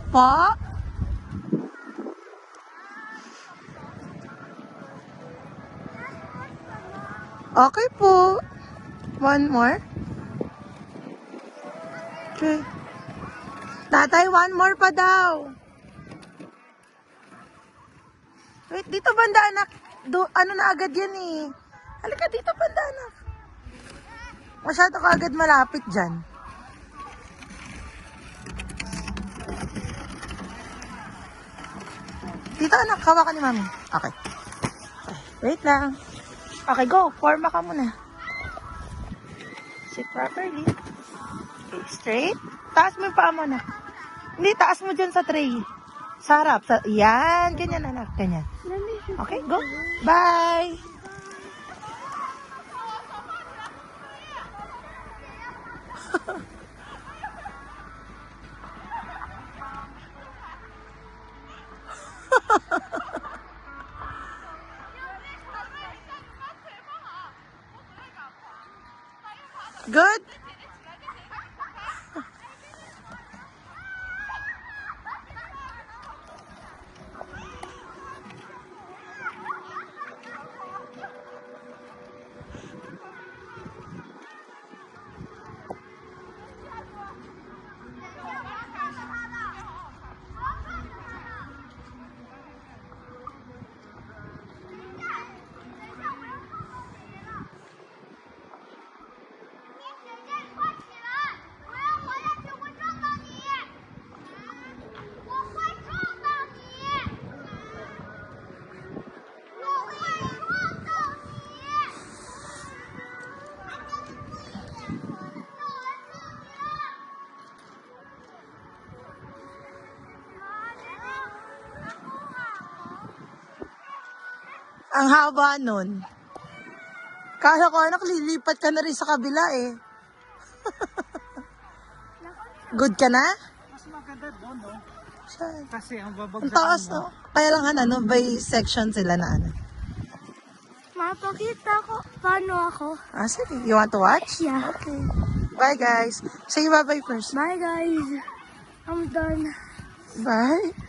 Po? Okay po. One more? Okay. Tatay, one more pa daw. Wait, dito banda anak. Ano na agad yan eh. Halika dito banda anak. Masyado ka agad malapit dyan. Dito anak, hawakan ni mami. Okay. Wait lang. Okay, go. Forma ka muna. Sit properly. Okay, straight. Taas mo yung paa mo anak. Hindi, taas mo dyan sa tray. Sa harap. Yan, ganyan anak. Ganyan. Okay, go. Bye. Good. Ang haba nun. Kala ko anak, lilipat ka na rin sa kabila eh. Good ka na? Mas maganda doon, no? Saan? Kasi ang Ang babagsakan taas mo. no? Kaya lang ano, by section sila na ano. Mapakita ko paano ako. Ah, sige. You want to watch? Yeah. Okay. Bye guys. Say bye-bye first. Bye guys. I'm done. Bye.